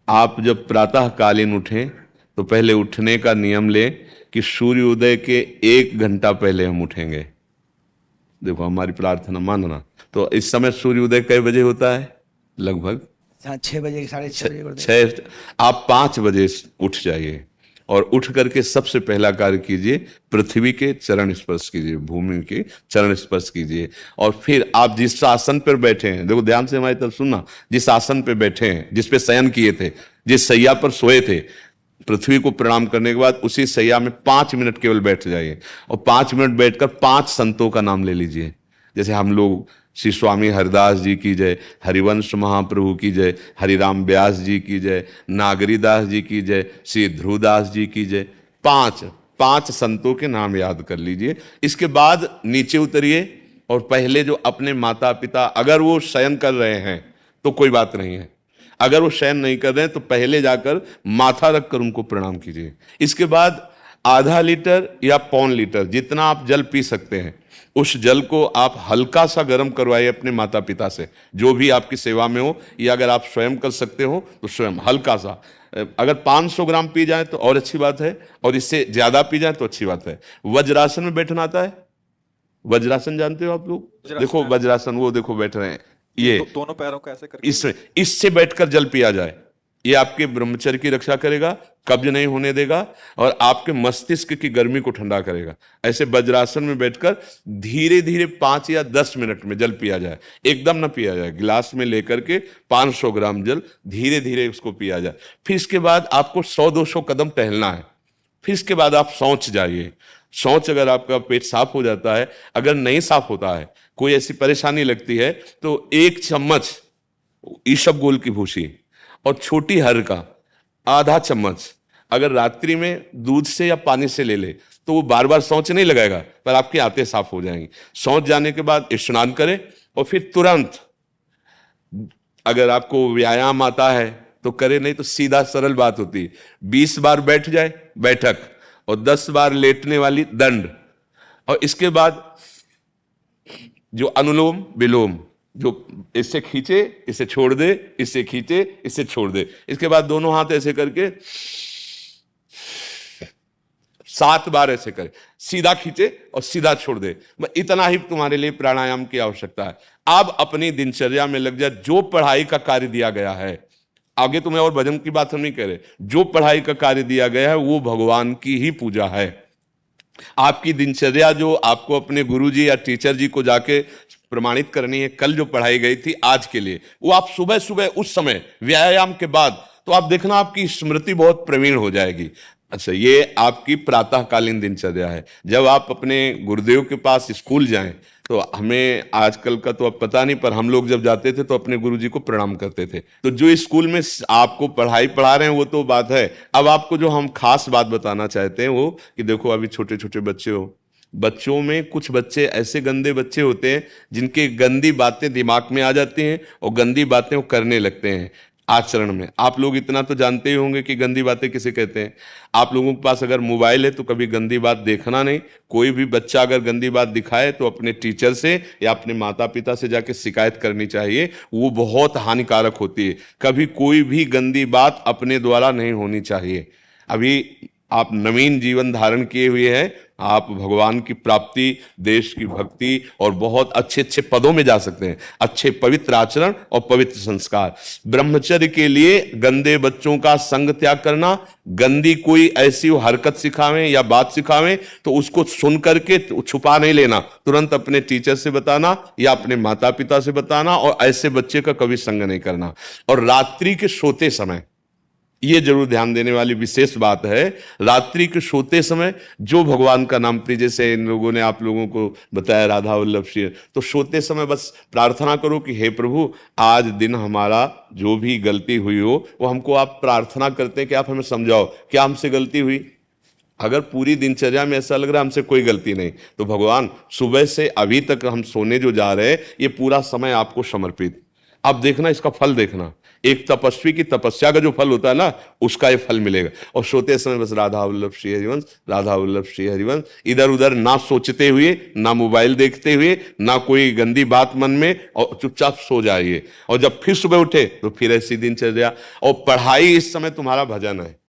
आप जब प्रातःकालीन उठें तो पहले उठने का नियम लें कि सूर्योदय के 1 घंटा पहले हम उठेंगे। देखो हमारी प्रार्थना मानना। तो इस समय सूर्योदय कई बजे होता है लगभग? हाँ, 6 बजे, साढ़े छः छ- बजे गुरुदेव। छः। आप 5 बजे उठ जाइए और उठ करके सबसे पहला कार्य कीजिए, पृथ्वी के चरण स्पर्श कीजिए, भूमि के चरण स्पर्श कीजिए। और फिर आप जिस आसन पर बैठे हैं, देखो ध्यान से हमारी तरफ सुनना, जिस आसन पर बैठे हैं, जिस पे शयन किए थे, जिस सैया पर सोए थे, पृथ्वी को प्रणाम करने के बाद उसी सैया में 5 मिनट केवल बैठ जाइए और 5 मिनट बैठकर 5 संतों का नाम ले लीजिए। जैसे हम लोग श्री स्वामी हरिदास जी की जय, हरिवंश महाप्रभु की जय, हरिराम व्यास जी की जय, नागरीदास जी की जय, श्री ध्रुवदास जी की जय, पांच पांच संतों के नाम याद कर लीजिए। इसके बाद नीचे उतरिए और पहले जो अपने माता पिता, अगर वो शयन कर रहे हैं तो कोई बात नहीं है, अगर वो शयन नहीं कर रहे हैं तो पहले जाकर माथा रखकर उनको प्रणाम कीजिए। इसके बाद आधा लीटर या 1.25 लीटर जितना आप जल पी सकते हैं, उस जल को आप हल्का सा गर्म करवाइए अपने माता पिता से, जो भी आपकी सेवा में हो, या अगर आप स्वयं कर सकते हो तो स्वयं हल्का सा। अगर 500 ग्राम पी जाए तो और अच्छी बात है, और इससे ज्यादा पी जाए तो अच्छी बात है। वज्रासन में बैठना आता है? वज्रासन जानते हो आप लोग? वज्रासन देखो है। वज्रासन, वो देखो बैठ रहे हैं ये, दोनों पैरों को ऐसे करके। इसमें इससे बैठकर जल पिया जाए। ये आपके ब्रह्मचर्य की रक्षा करेगा, कब्ज नहीं होने देगा, और आपके मस्तिष्क की गर्मी को ठंडा करेगा। ऐसे वज्रासन में बैठकर धीरे धीरे 5 या 10 मिनट में जल पिया जाए, एकदम ना पिया जाए। गिलास में लेकर के 500 ग्राम जल धीरे धीरे उसको पिया जाए। फिर इसके बाद आपको 100-200 कदम टहलना है। फिर इसके बाद आप शौच जाइए। शौच, अगर आपका पेट साफ हो जाता है, अगर नहीं साफ होता है, कोई ऐसी परेशानी लगती है, तो 1 चम्मच ईसबगोल की भूसी और छोटी हर का आधा चम्मच अगर रात्रि में दूध से या पानी से ले ले तो वो बार बार शौच नहीं लगाएगा, पर आपकी आंतें साफ हो जाएंगी। शौच जाने के बाद स्नान करें और फिर तुरंत, अगर आपको व्यायाम आता है तो करे, नहीं तो सीधा सरल बात होती है, 20 बार बैठ जाए बैठक और 10 बार लेटने वाली दंड। और इसके बाद जो अनुलोम विलोम, जो इससे खींचे इसे छोड़ दे, इससे खींचे इससे छोड़ दे, इसके बाद दोनों हाथ ऐसे करके 7 बार ऐसे करे, सीधा खींचे और सीधा छोड़ दे। इतना ही तुम्हारे लिए प्राणायाम की आवश्यकता है। अब अपनी दिनचर्या में लग जाए। जो पढ़ाई का कार्य दिया गया है, आगे तुम्हें और भजन की बात हम नहीं कह रहे, जो पढ़ाई का कार्य दिया गया है वो भगवान की ही पूजा है। आपकी दिनचर्या जो आपको अपने गुरुजी या टीचर जी को जाके प्रमाणित करनी है, कल जो पढ़ाई गई थी आज के लिए, वो आप सुबह सुबह उस समय व्यायाम के बाद, तो आप देखना आपकी स्मृति बहुत प्रवीण हो जाएगी। अच्छा, ये आपकी प्रातःकालीन दिनचर्या है। जब आप अपने गुरुदेव के पास स्कूल जाएं, तो हमें आजकल का तो अब पता नहीं, पर हम लोग जब जाते थे तो अपने गुरुजी को प्रणाम करते थे। तो जो स्कूल में आपको पढ़ाई पढ़ा रहे हैं वो तो बात है, अब आपको जो हम खास बात बताना चाहते हैं वो कि देखो अभी छोटे छोटे बच्चे हो, बच्चों में कुछ बच्चे ऐसे गंदे बच्चे होते हैं जिनके गंदी बातें दिमाग में आ जाती हैं और गंदी बातें वो करने लगते हैं आचरण में। आप लोग इतना तो जानते ही होंगे कि गंदी बातें किसे कहते हैं। आप लोगों के पास अगर मोबाइल है तो कभी गंदी बात देखना नहीं। कोई भी बच्चा अगर गंदी बात दिखाए तो अपने टीचर से या अपने माता पिता से जाके शिकायत करनी चाहिए, वो बहुत हानिकारक होती है। कभी कोई भी गंदी बात अपने द्वारा नहीं होनी चाहिए। अभी आप नवीन जीवन धारण किए हुए हैं, आप भगवान की प्राप्ति, देश की भक्ति और बहुत अच्छे अच्छे पदों में जा सकते हैं। अच्छे पवित्र आचरण और पवित्र संस्कार। ब्रह्मचर्य के लिए गंदे बच्चों का संग त्याग करना, गंदी कोई ऐसी हरकत सिखावें या बात सिखावें तो उसको सुन करके छुपा नहीं लेना, तुरंत अपने टीचर से बताना या अपने माता पिता से बताना, और ऐसे बच्चे का कभी संग नहीं करना। और रात्रि के सोते समय ये जरूर ध्यान देने वाली विशेष बात है, रात्रि के सोते समय जो भगवान का नाम प्रिय, जैसे इन लोगों ने आप लोगों को बताया राधा वल्लभ श्री, तो सोते समय बस प्रार्थना करो कि हे प्रभु, आज दिन हमारा जो भी गलती हुई हो वो हमको आप प्रार्थना करते हैं कि आप हमें समझाओ क्या हमसे गलती हुई। अगर पूरी दिनचर्या में ऐसा लग रहा है हमसे कोई गलती नहीं, तो भगवान सुबह से अभी तक हम सोने जो जा रहे हैं ये पूरा समय आपको समर्पित। अब देखना इसका फल देखना एक तपस्वी की तपस्या का जो फल होता है ना, उसका ये फल मिलेगा। और सोते समय बस राधा वल्लभ श्री हरिवंश, राधा वल्लभ श्री हरिवंश, इधर उधर ना सोचते हुए, ना मोबाइल देखते हुए, ना कोई गंदी बात मन में, और चुपचाप सो जाइए। और जब फिर सुबह उठे तो फिर ऐसी दिनचर्या। और पढ़ाई इस समय तुम्हारा भजन है।